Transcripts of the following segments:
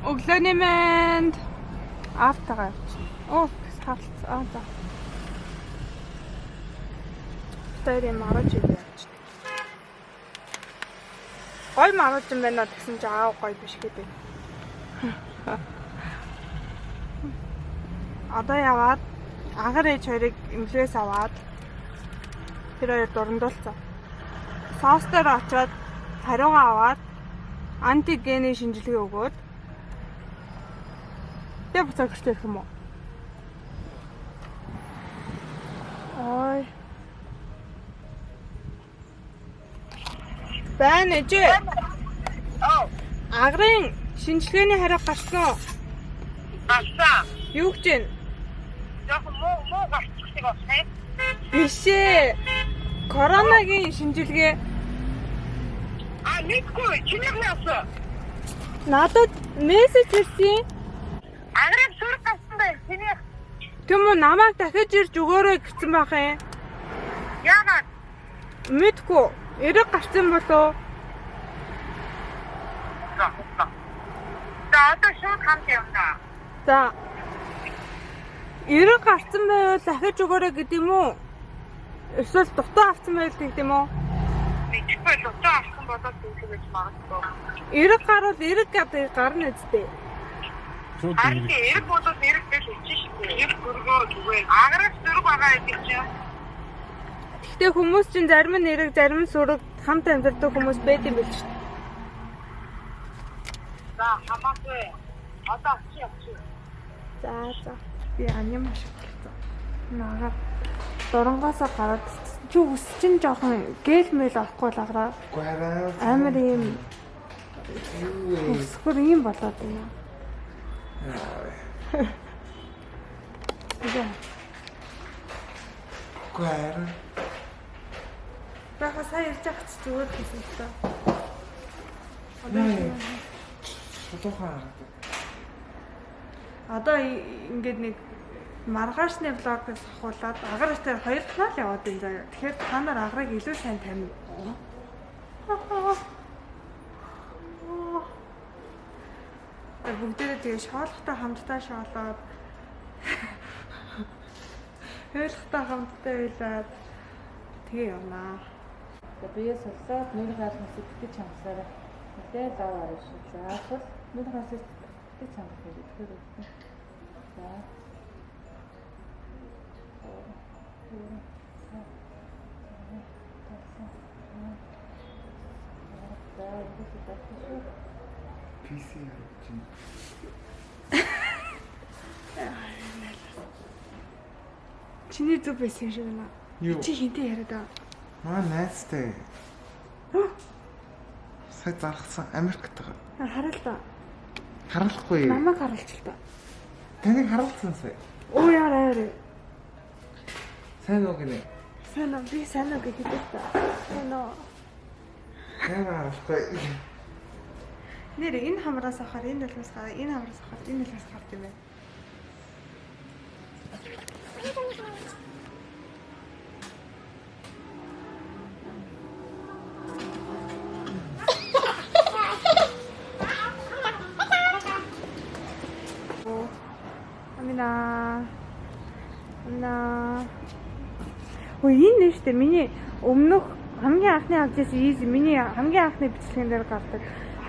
Өглөөний мэнд автагаа явчих. Оо, хаалт аа за. Тэр юм араж явчих. Гой мараж юм байна гэсэн чи аав гой биш гэдэг. Одоо яваад агар ээж хоёрыг эмнэлгээс аваад тэр хоёр дурандуулсан. Соос дээр очиод хариугаа аваад антигений шинжилгээ өгөөд тэг буцаад гэртээ ирэх юм уу? Ой. Байна ээж. Агрын шинжилгээний хариу гарсан уу? Гарсан. Юу гэж вэ? Яг муу гарчихсан байна. Биш ээ. Коронагийн шинжилгээ. Нэггүй чиний яасан? Надад мессеж ирсэн. Агрын сүрэг гарсан байна. Чиний Тэм үү намайг дахиж ирж өгөөрэй гэсэн байх юм. яагаад? Мэдгүй. Эрэг гарсан болоо. За одоо шууд хамт явна. За. Эрэг гарсан байвал дахиж өгөөрэй гэдэг юм уу? Эсвэл дутаа авсан байвал гэдэг юм уу? Мэдгүй л утаа авсан болоод тэгэж магадгүй. Эрэг гарвал эрэг гэдэг гарна үстэй. Харин эрэг болоод эрэг гэж хэлж шүү дээ. Эрэг өргөө зүгээр. Агрын сүрэг байгаа гэдэг чинь. Гэхдээ хүмүүс чинь зарим нь эрэг, зарим нь сүрэг хамт амьдардаг хүмүүс байд юм биш үү? За хамаагүй. Одоо очиж. За. Би аним шиг болсон. Нагаар дурангасаа гараад чи үс чинь жоохон гэл мэл авахгүй л аграа. Үгүй хараа. Амар юм. Өсгөр юм болоод байна. Яа. Үгүй хараа. Бага сая ирж байгаа ч зүгээр гэсэн та. Шулуухан. Одоо ингээд нэг маргаашны влогоос ахуулаад агаар дээр хоёр дахь л яваад байна заяа. Тэгэхээр та нар агарыг илүү сайн таньна. Бүгдээрээ тэгээ шоолохтой хамтдаа шоолоод хөөлхтэй хамтдаа байлаад тэгээ явнаа. Бие солиод нүрийн хаалнаас итгэж чамсаараа мэдээ лав арай шүү. Заавал нүрийн хаалнаас итгэж чамсах хэрэгтэй үү? За. PC явуулчих. Чиний зүг байсан юм шиг байна. Юу? Чи хинтээ яриад байгаа. Маа найстай. Сая заргасан Америкт байгаа. Хараа л да. Харахгүй. Намайг харуулж л да. Таныг харуулсан сая. Оо яараа. Сайн уу гинэ? Сайн уу би сайн уу гэдэг та. Сайн уу. Таныг харуулахгүй. Нэр энэ хамраас авахаар энэ талаас гараа, энэ хамраас авахаар энэ талаас гарт юм байна. Амина. Ой энэ нэ штэ миний өмнөх хамгийн анхны авч ирсэн easy миний хамгийн анхны бичлэгэн дээр гардаг.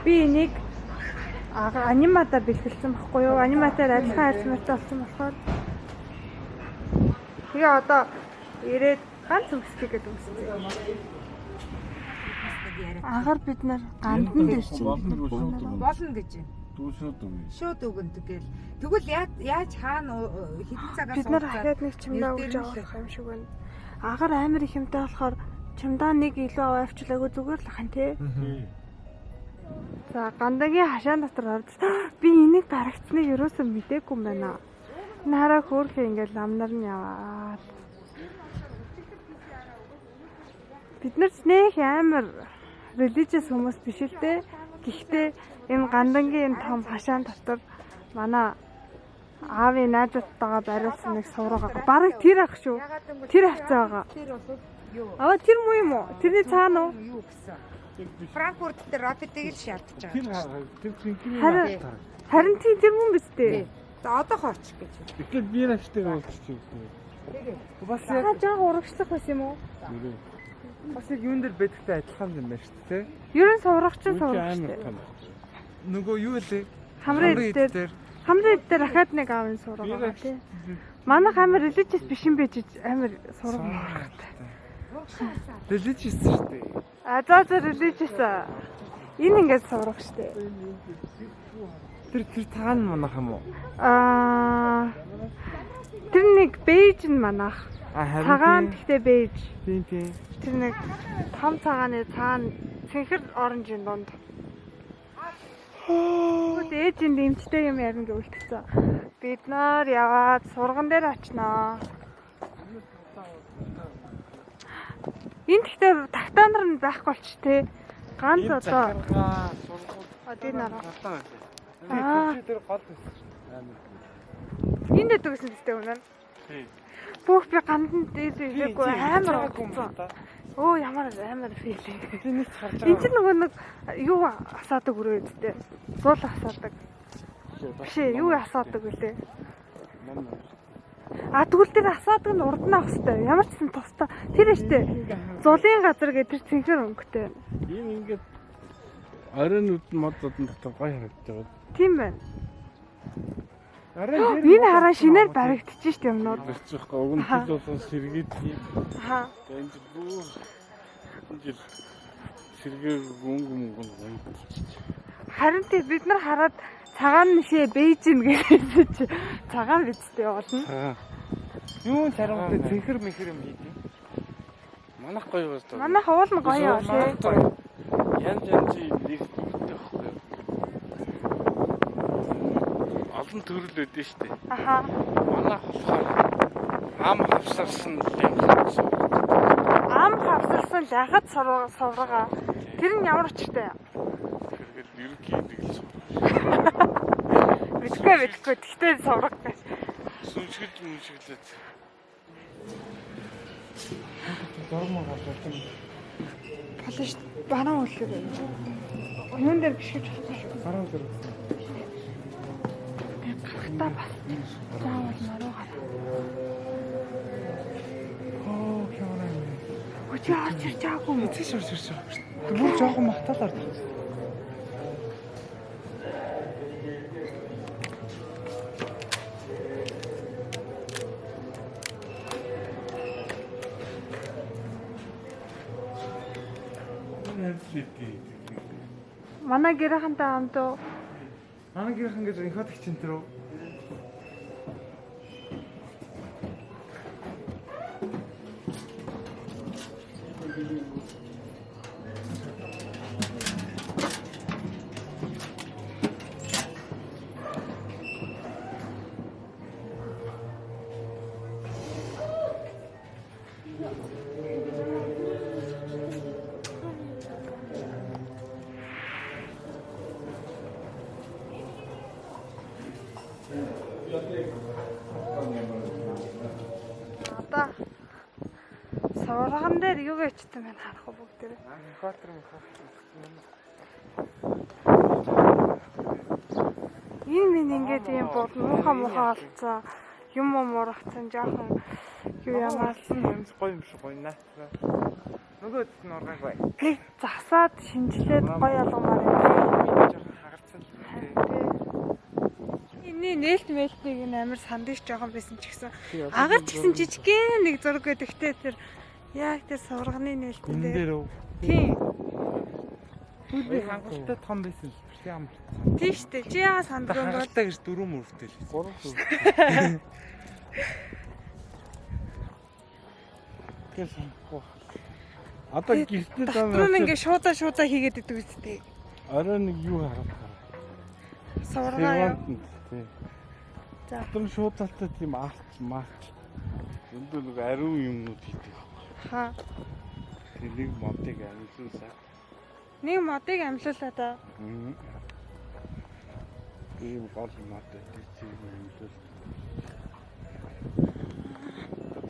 Би энийг аниматаар бэлгэлсэн баггүй юу? Аниматаар адилхан харьцмартай болсон болохоор тэгээ одоо ирээд ганц үсгий гэдэг үстэй. Агаар бид нар гандан дээр чинь Болно гэж. Дүүшүүд үгүй. Шууд өгөндөг гэл. Тэгвэл яаж хаана хэдэн цагаас бид нар ахаад нэг чимдаа өгч авах юм шиг байна. Агаар амар их юмтай болохоор чимдаа нэг илүү аваавчлаагүй зүгээр л хан тий. За гандагийн хашаан дотор орж би энийг дарагдсныг ерөөсөө мэдээгүй юм байна. Нараа хөөрхөө ингээл намнар нь яваад. Бид нар ч нэх амар religious хүмүүс биш л дээ. Гэхдээ энэ гандангийн том хашаан дотор манай аавын найзуудтайгаа бариулсан нэг сувраг байгаа. Бараг тэр ах шүү. Тэр хавцаа байгаа. Тэр бол юу? Тэр муу юм уу? Тэрний цаана уу? Юу гэсэн? Франкфурт дээр рапидыг л шаардж байгаа. Тэр Харин тийм тэр хүн биз дээ. За одоо хорчих гэж. Тэгэхээр би нааштай уулзчих юм. Тэгээ. Бас Яа жаа урагшлах байсан юм уу? бас яг юун дээр байдагтай адилхан юм байна шүү дээ. Ер нь сурах чинь сурах шүү дээ. Нөгөө юу лээ? Хамрын дээр хамрын дээр ахаад нэг аавын сургаа тий. Манайх амар religious биш юм байж амар сургах. Religious шүү дээ. А за religious. Энэ ингээд сурах шүү дээ. Тэр тагаан манах юм уу? Тэр нэг бейж нь манайх. Харин Цагаан гэхдээ бейж. тийм. Тэр нэг том цагааны цаана цэнхэр оранжийн дунд. Ээжийн дэмжтэй юм ярина гэж үлдсэн. Бид нар яваад сурган дээр очноо. Энд гэхдээ тагтаанар нь байхгүй болч тээ. Ганц одоо тийм нараа. Тэр гол байсан. Энд дэдэг гэсэн тест үнэн. Бүх би гандан дээр ирээгүй амар гомцсон. Оо ямар амар фейлинг. Тэнийг харж Энд чинь нөгөө нэг юу асаадаг өрөө үсттэй. Зуул асаадаг. Биш ээ, юу асаадаг вүлээ. Тэгвэл тэр асаадаг нь урд нь авах хэрэгтэй. Ямар ч юм тустай. Тэр штэ. Зулын газар гэдэг тэр цэнхэр өнгөтэй. Энэ ингээд оройн үдэн модод дотор гоё харагдаж байгаа. Тийм байна. Энэ хараа шинээр баригдчих штэ юмнууд. Барьчихгүй уг нь жил болгон сэргээд тийм. Аа. Энд бүр жил сэргээ мөнгө гоё. Харин тий бид нар хараад цагаан нишээ бейжин гэсэн чи цагаан бидтэй болно. Юу царамтай цэнхэр мэхэр юм хийдэг. Манайх гоё байна. Манайх уул нь гоё тий. Янз янзын нэг үүрэгтэй байхгүй. Олон төрөл өдөө штэ. Аха. Манайх болохоор ам хавсарсан юм. Ам хавсарсан лагад сургаа. Тэр нь ямар очтой? Тэгэхээр ерөнхий нэг л суур. Мэдгүй. Тэгтээ сурах гэж. Сүншгэлж мүншгэлээд. Дормоо болчихсон. Болно шүү. Бараа үлээ. Юун дээр бишгэж болохгүй шүү. Бараа дээр. Гарахтаа бас. Заавал маруу гараа. Хөөе. Өчигдөр орж ирж байгаагүй юм. Эцэг шорж ирж байгаа шүү дээ. Бүр жоохон махталаар тагс. Манай гэрхэнтэй хамт уу? Манай гэрхэн гэж инхотч центр үү? Одоо сурган дээр юу гэж хэвчээ мэн харах уу бүгдээ. Инхотер. Энэ минь ингээд юм бол муухай болцсон. Юм муурахсан жоохон юу ямаалсан. Юмс гоё юм шиг гоё наацгаа. Нөгөөд нь ургааг бай. Нэг засаад шинжилээд гоё ялгамаар юм. Хагарцсан л Энийн нээлт мэлтнийг энэ амар сандвич жоохон байсан ч гэсэн агарч гэсэн жижигхэн нэг зураг гэдэгтэй тэр яг тэр сурганы нээлтэн энэ дээр. дээр үү? Тийм. Би хангалттай том байсан л ямар. Тийм штэ. Чи яага сандгүй юм бол Хангалттай гэж 4 мөрөвтэй л. 3 гэсэн. Одоо гэртээ дотроо ингээ шуудаа хийгээд идэв үстэй. оройн нэг юу харах. Сургаа юу? Тий. За. Тэр шуудалтай тийм марч. Өндөө нэг ариун юмнууд хийдэг. Хаа. Тэрийг модыг амьлуулсаа. Нэг модыг амьлуулаа да. ийм гол мод байдаг тийм амьлуул.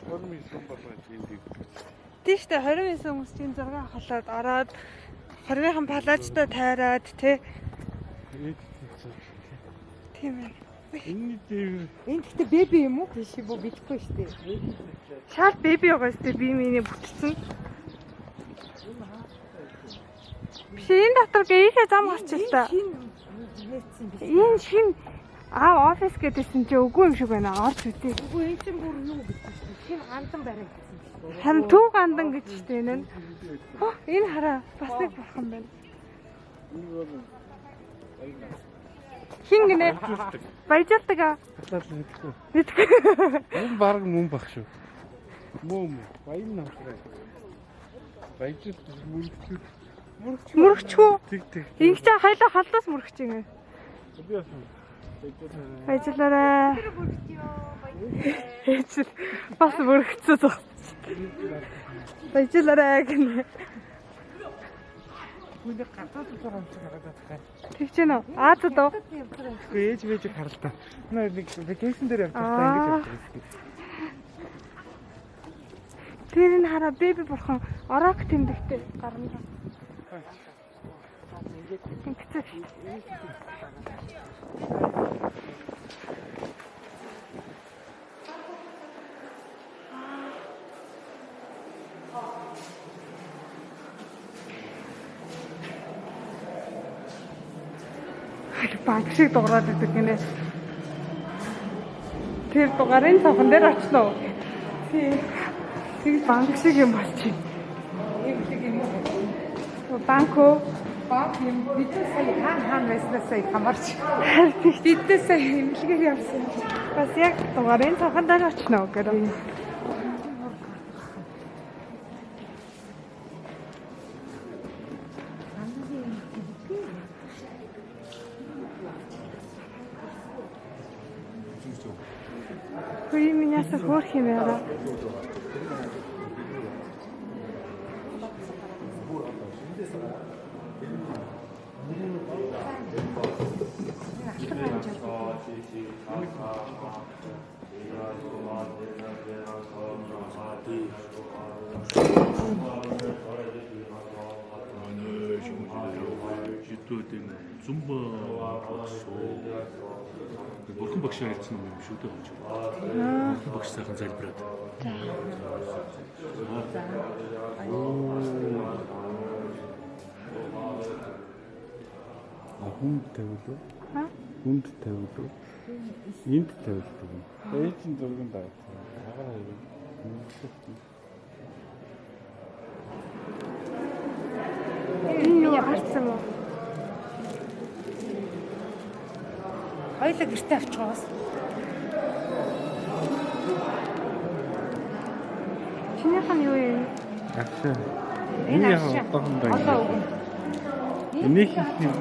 Форми сум болгож ийдэг. Тийм штэ 29 хүмүүсийн зураг авахлаад ороод 20-ын палажтай тайраад тий. Тийм ээ. Энэний дээр Энд гэхдээ беби юм уу? Биш юм уу? Бидэхгүй шүү дээ. Шал беби байгаа шүү дээ. Би миний бүтцэн. Биш энэ дотор гээхээ зам гарчил та. Энэ шин офис гэдээсэн чи үгүй юм шиг байна. Орж үгүй. Үгүй энэ чинь бүр юу гэж байна. Шин гандан барай гэсэн чинь. Харин төв гандан гэж шүү дээ энэ. Энэ хараа бас нэг бурхан байна. Хин гинэ баяжуулдаг аа. батал мэдгүй. Мэдгүй. Энэ баг мөн баг шүү. Мөн баян намтраа. Баяжил мөрөгчүүд. Мөрөгчхүү. Тэг. Ингэж хайлаа халдаас мөрөгч юм. Би бас Баяжлаарай. Бас мөрөгцөө зог. Баяжлаарай гинэ. Үгүй гадаад болохоор юм шиг харагдаад байна. Тэгж гэнэ. Аазад уу? Үгүй ээж мэж харалтаа. Нэг вакейшн дээр явж байгаа ингэж явж байгаа. Тэр энэ хараа беби бурхан орок тэмдэгтэй гарна. Ингэцээ. Банк шиг дуурайд байдаг гинэ. Тэр дугаарын цонхон дээр очно уу? Тийм банк шиг юм болчих. Ийм шиг юм уу? Банко Банк юм бид сая хаан байснаас сая хамарч. бидээ сая имлэгээр явсан. Бас яг дугаарын цонхон дээр очно уу гэдэг. Хөөе минь ясаа хөөх юм яа. Бурхан багшаа хэлсэн юм шүү дээ гэж. Бурхан багш сайхан залбираад. хүнд тавилуу. Хүнд тавилуу. Энд тавилуу. Ээжийн зурган даа. Хагараа юу. Энэ юу харсан уу? Хоёлаа гэртээ авчихгоос. Чинийх нь юу юм? Агшаа. Энэ агшаа. Одоо үг. Энийг хийх юм.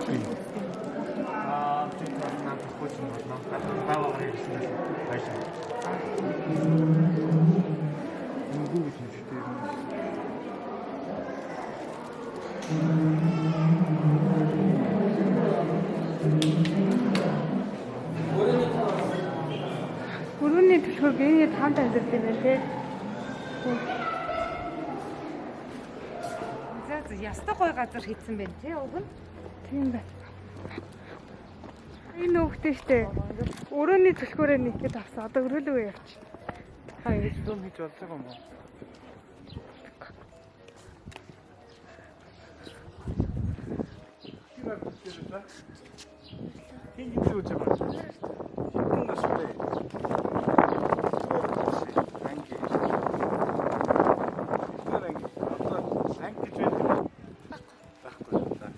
Өрөөний төлхөөр гэнэ таанд амьдрал юм байна те. За ястаа гой газар хийцэн байна тий уг нь. Тийм байна. Энэ үгтэй штэ. Өрөөний төлхөөрөө нэгэд авсан. Одоо өрөөлөө явчих. Хаяа зүүн хийж болж байгаа юм уу? Хин гэж үуч байгаа. Хин нас бэ.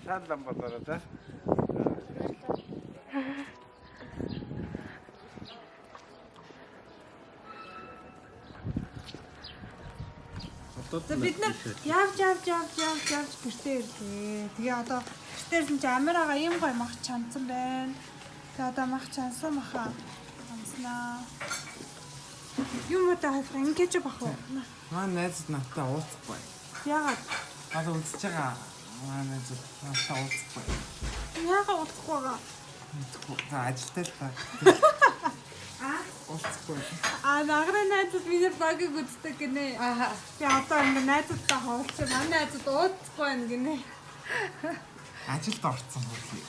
Шаан ламбатараа за. За бид нар явж гэртээ ирлээ. Тэгээ одоо гэртээс нь амираага ийм гой мах чансан байна. Тэгээ одоо мах чансан маха. Амснаа. Юм уу таа ингэж бах уу? Маа найз надтай уулзахгүй. Яагаад? Одоо үзэж байгаа. Маа найз надтай уулзахгүй. Яагаад удахгүй байгаа? За ажилтай л та. Уулзахгүй. Награа найзууд миний багийг үздэг гинэ. Би одоо ингэ найзуудтай хавуулчих. Манай найзууд уудахгүй байна гинэ. Ажилд орцсон хөөе.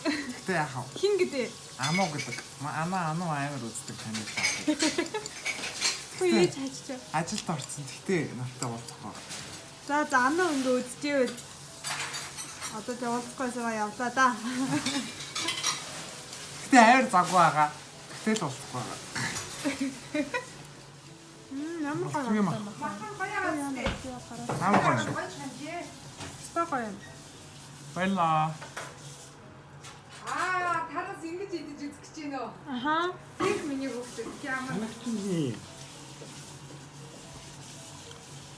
Гэтэ яхав. Хин гэдэг? Ануу гэдэг. Ануу амар үздэг таны таа. Үгүй чаачаа. Ажилд орсон. Гэтэ надтай уулзах баг. За анаа ингээ үзчихвэл одоо тэ уулзахгүйсаа явлаа да. Гэтэ амар загваа байгаа. Гэтэл уулзахгүй байгаа. Ямар гоё юм аа. Амар гоё. гоё юм. Баярлаа. Танаас ингэж идэж үзэх гэж байна уу? Аха. Их миний хөвгтэй ямар Танагчны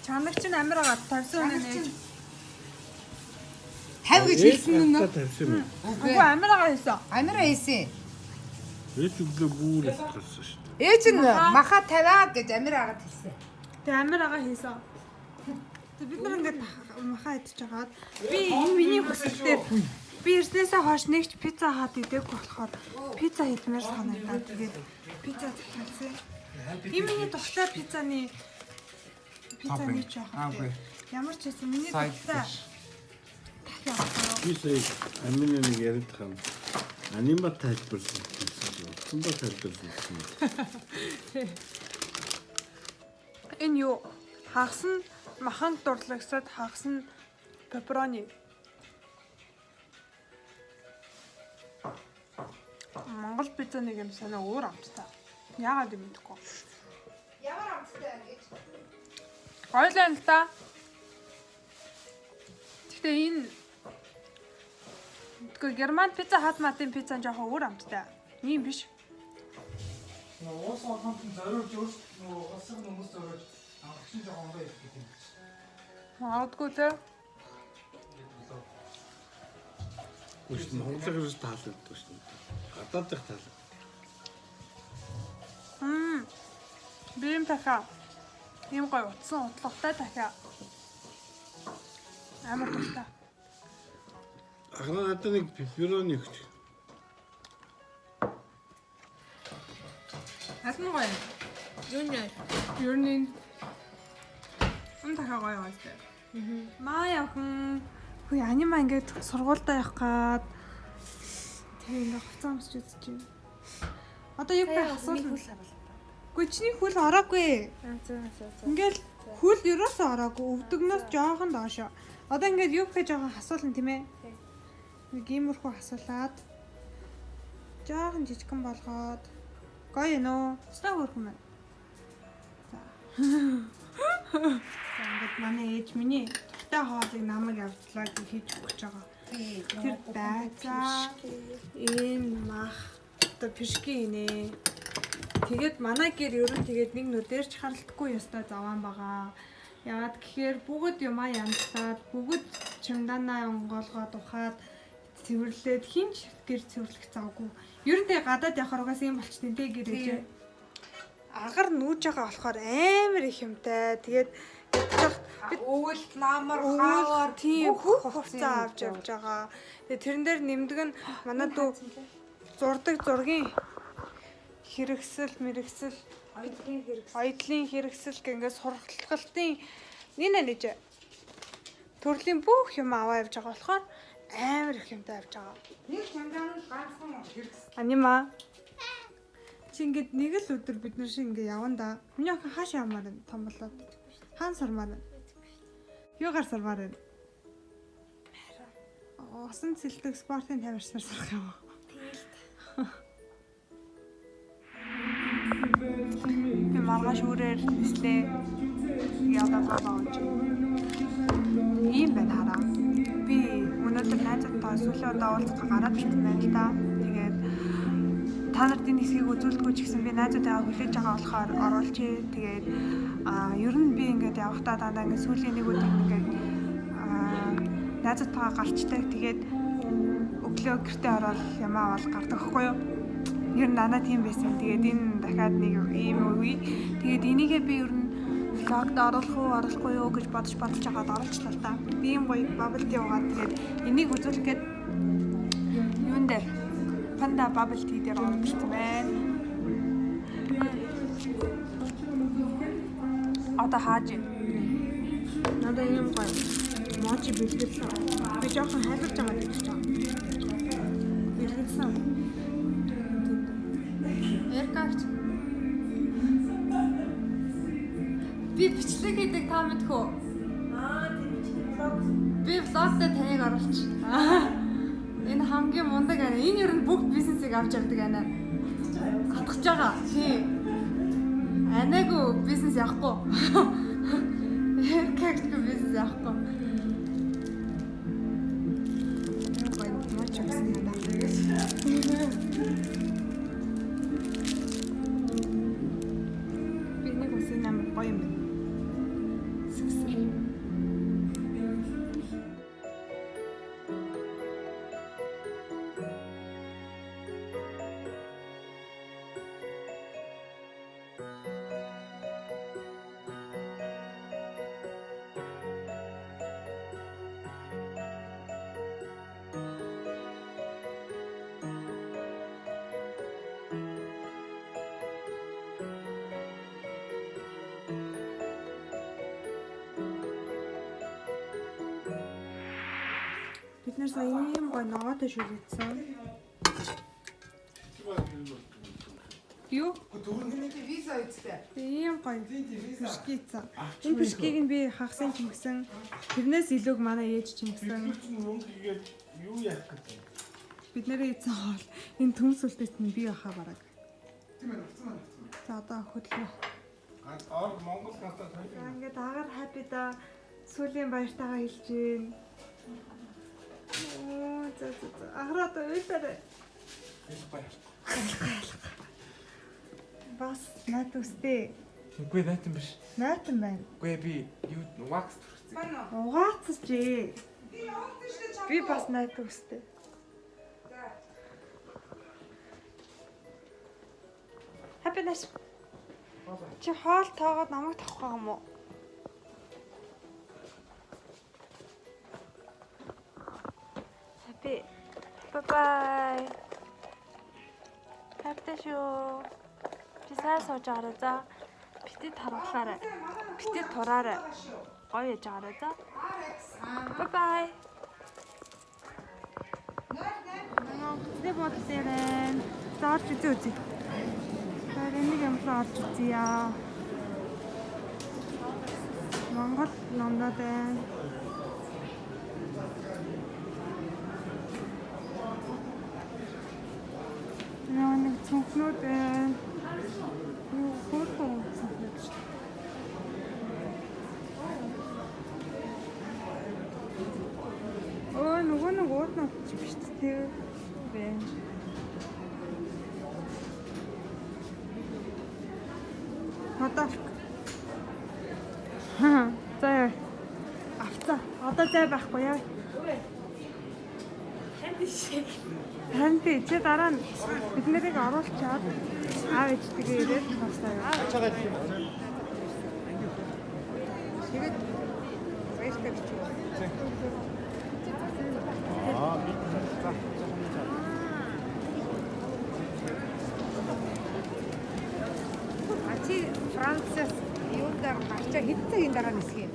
Чанагч нь амар байгаа 50 үнэ нээж. 50 гэж хэлсэн нь нөө. тавьсан юм. Үгүй амар байгаа хийсэн. Амар байсан. Ээж өглөө бүр ятгасан шүү дээ. Ээж нь маха 50 гэж амар агаад хэлсэн. Тэг амар байгаа хийсэн. Тэг бид нар ингээд махаа идчихэж хагаад би энэ миний бүсэлдээ би эрснээсээ хойш нэгч пицца хаад идэв болохоор пицца хиймээр санагдаад тэгээд пицца тавьсан. Энэ миний дуртай пиццаны ч яах вэ? Ямар ч хэсэг миний дуртай. Би сая амины нэг яриад хам. Анимат тайлбарласан. Сумба тайлбарласан. Энэ юу? Хагас нь маханд дурлагсад хагас нь пепперони. Монгол пицца нэг юм санаа өөр амттай. Яагаад юм мэдэхгүй. Ямар амттай гэж? Ойлаа л та. Гэхдээ энэ тэгвэл герман пицца хатматын пицца нь жоохон өөр амттай. Ийм биш. Уус олонт зориулж өөрсдөө уусгын хүмүүс зориулж авахчин жоохон ондоо ирэх гэдэг юм. Магадгүй те. Үгүй Монголын ирж таалагддаг шүү дээ. Гадаадх таалагддаг. Бим таха. Ийм гоё утсан утлахтай дахиа. Амар тустай. Ахна надад нэг пепперони өгч. Асна гоё. Юу нэ? Ам дахиа гоё байстай. Маа явхан хүй анима ингээд сургуультай явах гад тэг ингээд хувцас амсч үзэж байна. Одоо юу гэх асуулт. Гүчний хөл ороогүй. Ингээл хөл ерөөсөө ороогүй. Өвдөгнөөс жоохон доошоо. Одоо ингээд юу гэх жоохон асуулна тийм ээ. Нэг иймэрхүү асуулаад жоохон жижигхан болгоод гоё нөө. Стаа хөрхөн байна. За ингээд манай ээж миний дуртай хоолыг намайг явуулаа гэж хийж өгч байгаа. Тэр байцаа энэ мах одоо пишки инэ. Тэгээд манай гэр ер нь тэгээд нэг нүдэрч харалтгүй ёстой заван байгаа. Яагаад гэхээр бүгд юмаа янзлаад бүгд чимданаа онгоолгоод ухаад цэвэрлээд хинч гэр цэвэрлэх завгүй. Ер нь тэгээд гадаад явахаар угаас юм болчтой тэ гэрэж. Агар нүүж байгаа болохоор амар их юмтай. Тэгээд бид Өвөл намар хавар тийм бүх хувцас авч явж байгаа. Тэгээд тэрэн дээр нэмдэг нь манай дүү зурдаг зургийн хэрэгсэл, мэрэгсэл, оёдлын хэрэгсэл гэнгээ сургалтын нэ нэж төрлийн бүх юм аваа явж байгаа болохоор амар их юмтай авч байгаа. нэг чангаан ганцхан хэрэгс. Анима. Чи ингээд нэг л өдөр бид нар шиг ингээ явна да. Миний охин хааш явмаар байна том болоод. Хаан сармаар байна. Юугаар сармаар байна? Усан цэлдэг спортын тамирчнаар сарах юм. Би маргааш үрээр нислээ. Ядаа бааж. Ийм байна хараа. Би өнөөдөр найзтайгаа сүүлээ удаа уулзах гараад ирсэн байна л да. Тэгээд та нарт энэ хэсгийг үзүүлдэггүй ч гэсэн би найзтайгаа хүлээж байгаа болохоор оруулчих. Тэгээд ер нь би ингээд явахдаа дандаа ингээд сүүлийн нэг өдөр ингээд найзтайгаа гарчдаг. Тэгээд өглөө гэртээ ороод ямаа аваад гардаг хгүй юу? Ер нь надад тийм байсан. Тэгээд энэ дахиад нэг ийм үе. Тэгээд энийгээ би ер нь влогд оруулахгүй юу гэж бодож байгаад оруулчлаа л та. Би юм гоё bubble tea уугаад тэгээд энийг үзүүлэх гээд юун дээр Panda bubble tea дээр оруулсан байна. Одоо хааж байна. Надад юм гоё мочи бэлгэлсэн. Би жоохон хайлж байгаа гэж байна. Бэлгэлсэн. гагч. Би бичлэг хийдэг та мэдэх үү? Би влог дээр таныг оруулч. Энэ хамгийн мундаг ана. Энэ ер нь бүгд бизнесийг авч явдаг ана. Хатгаж байгаа. Тий. Анаагүй бизнес явахгүй. Кэгтгүй бизнес явахгүй. Гой моч авсан надаа. Би нэг үсэн амар гоё юм. Сэксэр. Бид нар сая ийм гоё ногоотой шүлгэсэн. Юу? Виза үстэй. Ийм гоё бишкийцэн. Энэ бишкийг нь би хагасан чимгсэн. Тэрнээс илүүг манай ээж чимгсэн. Юу яах гэж? Бид нэрээ ийцэн хоол. Энэ төмс үлдээт нь би яхаа бараг. За одоо хөдлөө. Ор Монгол хатаа тавь. Ингээд агаар хаппи да сүлийн баяртайгаа хэлж гин. Оо за. Аграад уйлаарай. Бас нат үстэй. Үгүй наатан биш. Наатан байна. Үгүй би юу вакс төрсөн. Угаацч ээ. Би бас найт үстэй. Хаппи даш. Чи хоол тоогоод намайг тавах юм уу? Хаппи. Бай. Хаппи шүү. Чи сайн сууж аваа за. Бити тархлаарай. Бити тураарай. Гоё яж аваа за. Бай. Тэ бодлоо. Заарч үзье. Энийг ямар орж үзье яа. Монгол номнод байна. Нэг цонхнууд байна. Юу хөөрхөн цонхнууд шүү. Нөгөө нэг уутнууд ч биш дээ. Байна. Хотолк. За. Авцаа. Одоо зай байхгүй яа. Ханти чи дараа нь бид нарыг оруулчаад аав ээжтэйгээ ирээд тастаа. Чагаад. Тэгээд баяртай бич. Ачи Францаас юундаа ачаа хэдцэгийн дараа нисгий.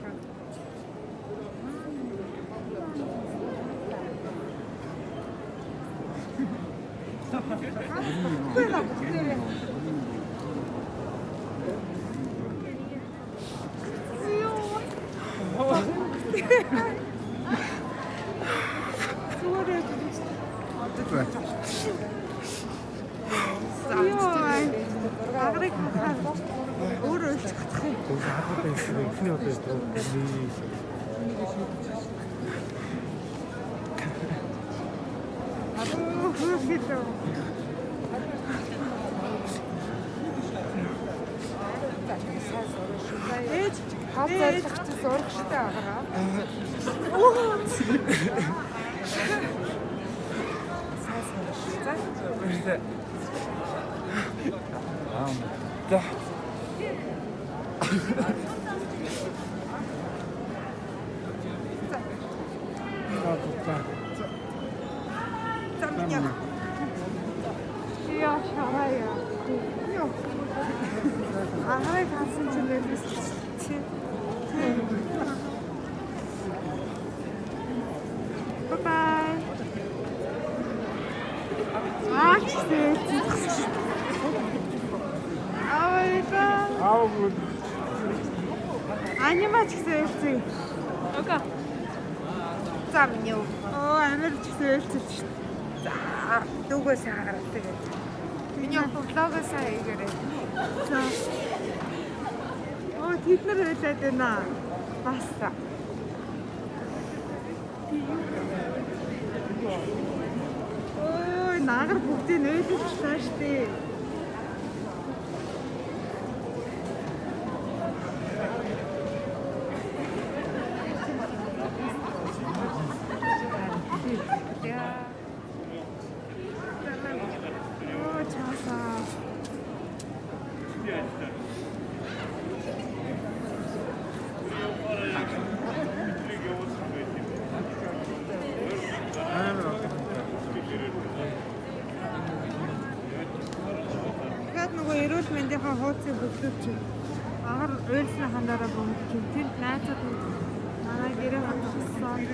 Өөрөө илчих чадах юм. Эхний одоо Ээж хав зоригч зурагчтай агараа. За. Яа, шарая. Йоо. Ахай хасан ч байлгүй чи. Бай. Аач дээ. Анимач гэсэн хэлцээ. Окей. Зам нь юу? Амар ч гэсэн хэлцэж шүү. За дүүгээс хагараад тэгээд. Миний блогоос хийгээрэй. За. Тэд нар байлаад байна. Бас. Наагар бүгдийг нөөлөжлээ штэ. Эрүүл мэндийн хуудсыг бүлдүүлж агар уйлсны хандаараа бөмбөг юм. Тэр найзууд манай гэрээ хандсан.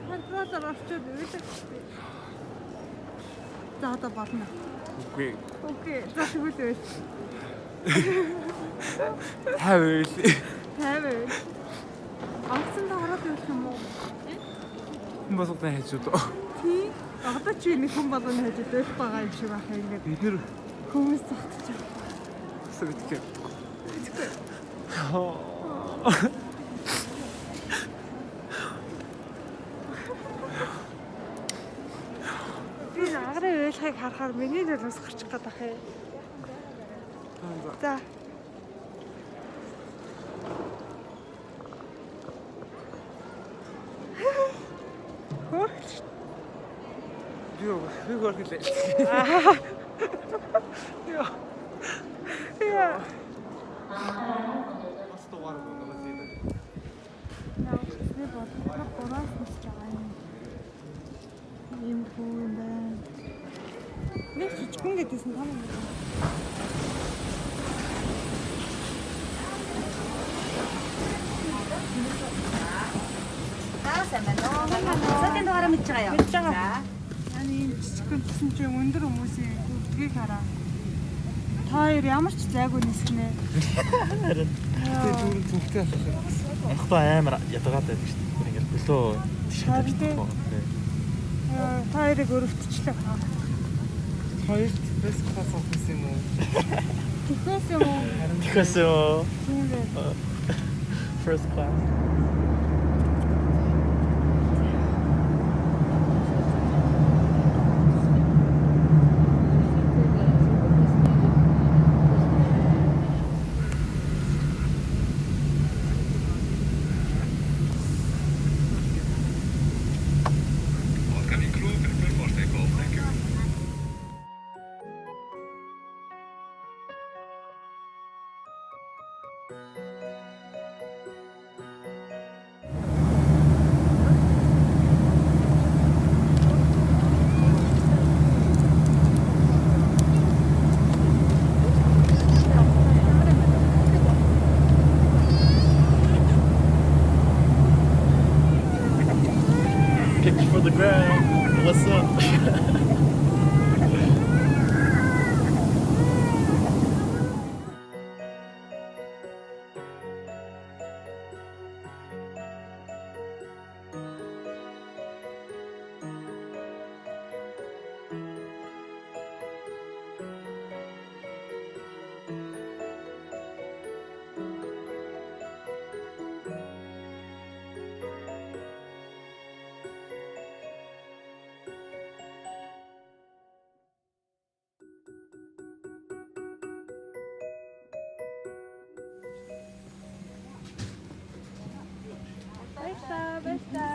Контроллер орчууд уйлах шүү. За одоо болно. Үгүй. Окей. За тэгвэл уйл. Тавил. Тавил. Онцондоо ороод уйлах юм уу? Босоо хайж удаа. Тий. Одоо чи нэг хүн болгоно хайж уйлах байгаа юм шиг байна ингээд. Бид нэр Хүмүүс тогтчих. Сэвэтгэ. Би агрын уйлахыг харахаар миний төлөөс гарчих гээд ах юм. За. Би хөргөлээ. Ja. Бас товар гоноо зэдэ. Nee, wat vooraf is zijn. Ийм хүн байна. Нэг чичгэн гэдээсэн том юм. Сэтэн дугаараа мэдж байгаа юу? Мэдж байгаа. Яны ийм чичгэн гэсэн чинь өндөр хүмүүсийн гүрдгийг хараа. Хоёр ямар ч зайгүй нисгэнэ. Тэгээд дүүрэн зүгтээ асуусан. Анхдаа амар ядгаад байдаг шүү дээ. Ингээл бөлөө тишээ. Хоёрыг өрөвтчлээ. Хоёрт бэс класс офис юм уу? Тэхээс юм уу? Тэхээс юу? Түүнээ. First class. Picture for the ground. What's up? Besta.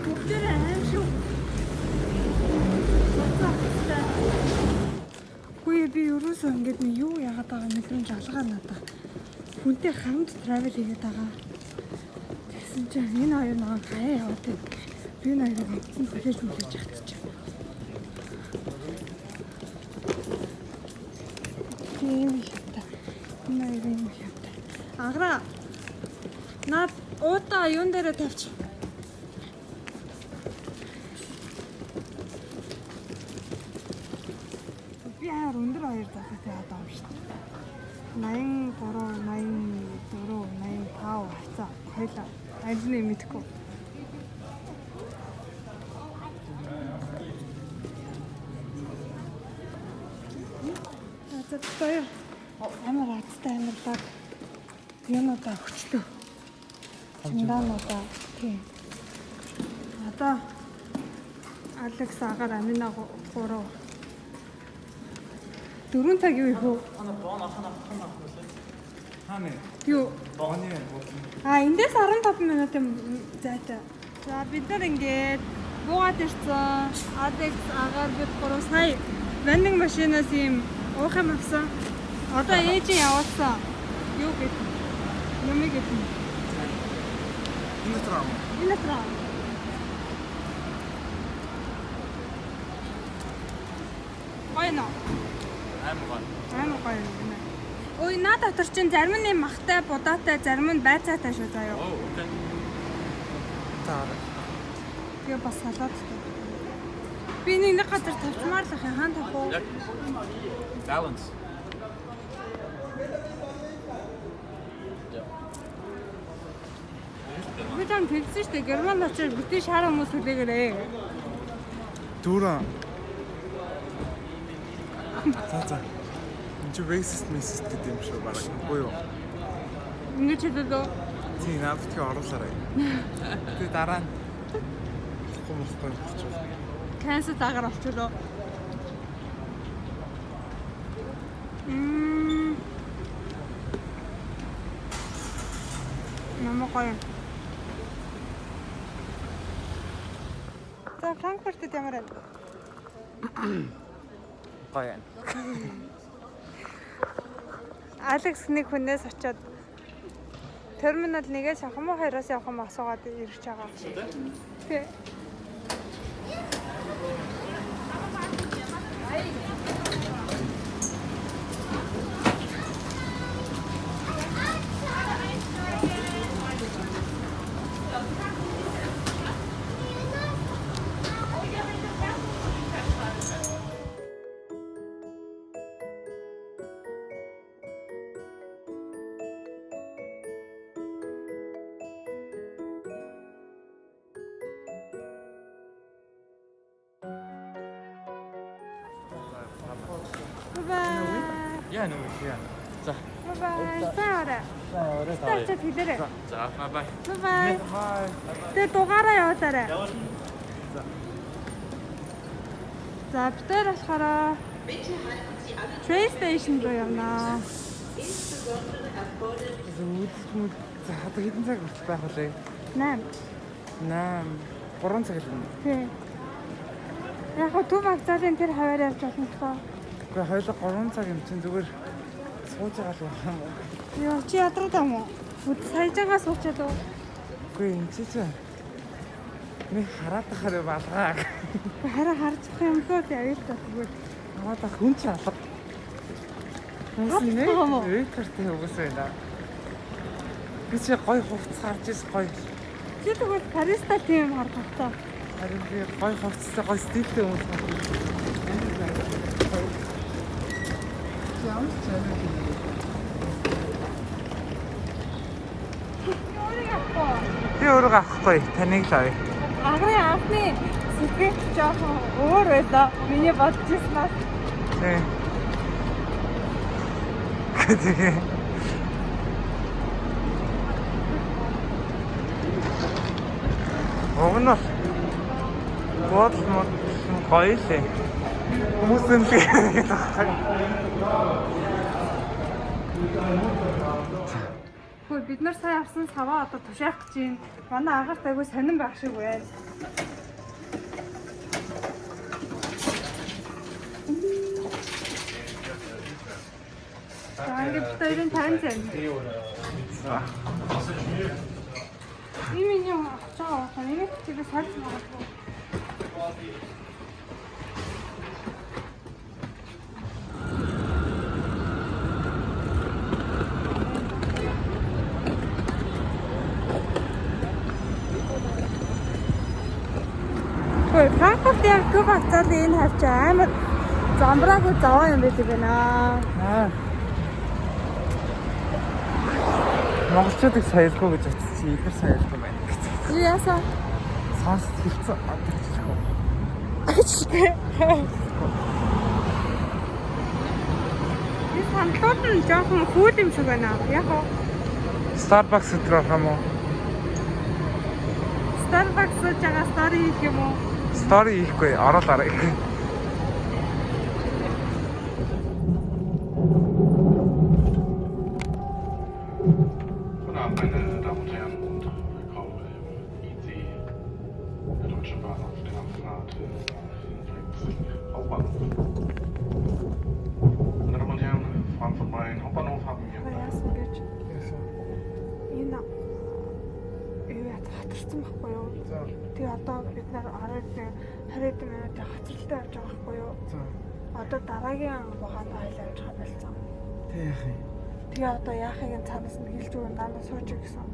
Бүгдээ аим шүү. Үгүй би ерөөсөө ингэж нэг юу яагаад байгаа мэдрэмж алгаа надаа. Хүнтэй хамт travel хийгээд байгаа. Тэгсэн чинь энэ хоёр нэг хаяа яваад би энэ хоёрыг амтсан хүлээж чадчихсан. Тийм шатта. Энэ хоёрын шатта. Агра. Наад уута юун дээр тавьчих. болохоор өндөр хоёр залуутай одоо юм шүү дээ. 83, 84, 85 хацаа хоёлаа аль нь мэдгүй. Зөттэй амар хацтай амар баг юмудаа өгчлөө. Чимдаануудаа тийм. Одоо Алекс агаар Амина 3 4 цаг юу ихөө? Хаана? Юу? Бооны. Эндээс 15 минут юм зайтай. За бид нар ингээд буугаад ирсэн. Алекс агаар бид 3 сая вендинг машинаас юм уух юм авсан. Одоо ээж нь явуулсан. Юу гэдэг? Юм гэдэг. Инатрам. Ойно. Аймаг гоё юм. Ой, наа дотор чинь зарим нь махтай, будаатай, зарим нь байцаатай шүү заяа. Оо, окей. Тэгээ бас салаад. Би нэг газар тавьчмаар л ах хаан тавих уу? Яг balance. Би там тэгсэн шүү дээ. Герман очоод бүтэн шар хүмүүс үлээгээрээ. Дүүрэн. За. Энд чи racist гэдэг юм шүү бараг. Үгүй юу? Ингээд хэлээ. Тийм наадтыг оруулаарай. Тэгээ дараа нь болохгүй болчихвол. Cancel дагаар болчихлоо. Мама гоё. За Франкфуртд ямар байна? Гоё. Алекс нэг хүнээс очиод терминал 1-ээс явах юм уу 2-оос явах юм асуугаад ирж байгаа. Тий. Yeah, no, yeah. За. Bye. Саарай. Стачаад хэлээрэй. За, bye. Bye. Тэгээ дугаараа явуулаарай. За, бид нар болохоор train station руу явнаа. За хад хэдэн цаг байх вэ? 8. 3 цаг л юм. Тий. Яг хөө төв вокзалын тэр хаваар явж болно тоо. Гэхдээ хоёулаа 3 цаг юм чинь зүгээр сууж байгаа л байна юм уу? Яа чи ядраад юм уу? Саяжгаа суучаад уу? Үгүй энэ чи нэг хараад тахаар балгаа. Хараа харж байгаа юм дөө явъя та зүгээр. Намайг хүн ч алга. Нэг рэкордтэй угс байна. Би чи гой хувцас харж ис гой. Чи тэгвэл Париста тийм хардаг таа. Харин би гой хувцастай гой стилтэй хүмүүс харж. Би өөрөө авахгүй таныг л авъя. Агрын анхны сэтгэл жоохон өөр байлаа. Миний бодож ирснээр. Тий. Тэгээ. Огнос. Вот мод гоё лээ. Хүмүүс нь Хөөе бид нар сая авсан саваа одоо тушаах гэж байна. Манай агаарт айгүй сонирн байх шиг байна. За ингээд бид хоёрын 50 цент. Ийм юм авч байгаа байна. Энийг чигээ сольж магадгүй. Франкфурт яг төв вокзалын энэ хавч амар Замбраагүй заваа юм байдаг байна. Аа. Монголчуудыг саялгүй гэж утсан чи ихэр саялгүй байна гэж. Чи яасан? Сонс хэлцэн адагчгүй. Ачгүй. Энэ хамтлууд нь жоохон хүүд юм шиг байна. Яг уу. Starbucks өдрөө хам уу? Starbucks жага story хийх юм уу? Story хийхгүй, оруулаарай. Guten Abend, meine Damen und Herren, und willkommen im IC der Deutschen Bahn auf der Abfahrt nach Hauptbahnhof. Meine Damen und Herren, Frankfurt Main Hauptbahnhof haben wir. Яасан гэж. Энэ юу яа хатарсан байхгүй юу? Тэгээ одоо бид нар ороод 20 минутын хацралтай явж байгаа байхгүй юу? Одоо дараагийн бохонд хайлаа явж байгаа болсон. Тэг яах юм? Тэгээ одоо яахыг нь цаанаас нь хэлж өгөн дандаа сууж гэсэн.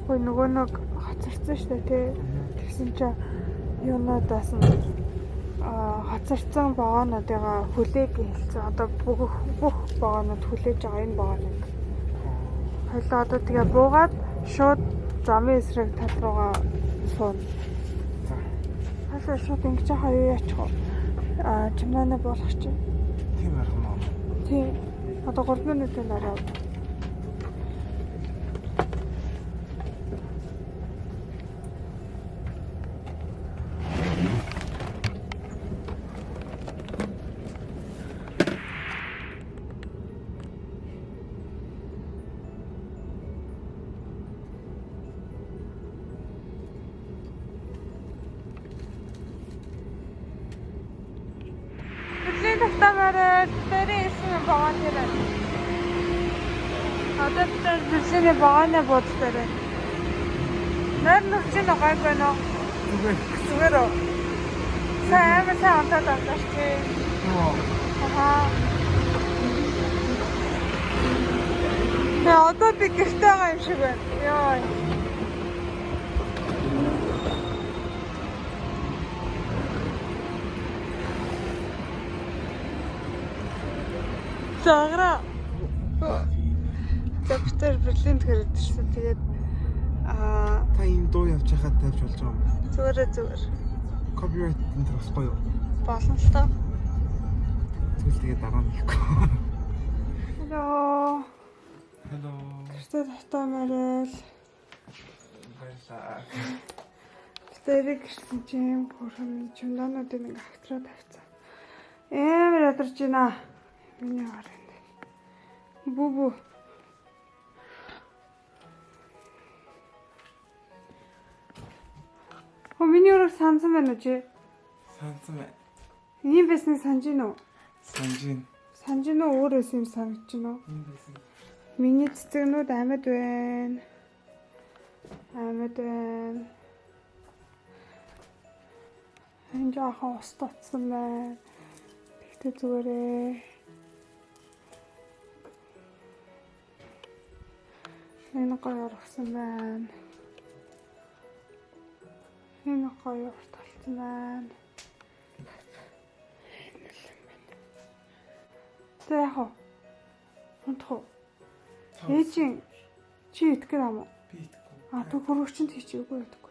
Хөөе нөгөө нэг хацарсан шүү дээ тий. Тэгсэн чинь юунуудаас нь хацарсан вагонуудыгаа хүлээг хэлсэн. Одоо бүх вагонууд хүлээж байгаа энэ вагоныг. Хойлоо одоо тэгээ буугаад шууд замын эсрэг тал руугаа сууна. Хасаа шууд ингэж хаа юу яачих вэ? Чимнаа болох чинь. Тийм байх юм аа. Тий. Одоо 3 минутын дараа. Тавтамаараа тэрийн эсрэг богоон дээр. Одоо тэр бүсний богооны бод дээр. Нэр нүцэн гайг байна уу? Зүгээр үү? Сайн онтоод авдаач чи. Аа. Одоо би гэртээ байгаа юм шиг байна. Йоо. Загра. Доктор Берлинд хэрэг ирсэн. Тэгээд Та ийм дуу явж хахад тавьж болж байгаа юм. зүгээр. Copyright энэ тасахгүй юу? Болно л тоо. Тэгвэл тэгээ дараа нь хийхгүй. Hello. Hello. Гэртээ тавтамаарай л. Баярлалаа. Тэрийг гэрсэн чинь бүрэн чемодануудыг нэг автраа тавьсан. Амар ядарч байна. Миний хараа. Бубу. Миний өрөө сансан байна уу чи? Сансан байна. Ийм байсан санаж гин үү? Санаж уу өөрөөс юм санаж гин үү? ийм байсан. Миний цэцэгнүүд амьд байна. Энэ жоохон ус татсан байна. Тэгтээ зүгээрээ. Энэ гоё орсон байна. Энэ гоё урталсан байна. Тэ яг уу. Унтах. Ээжин чи итгэр ам уу? Би итгэв. А түр хөрөгчөнд хийчихээгүй байдаг.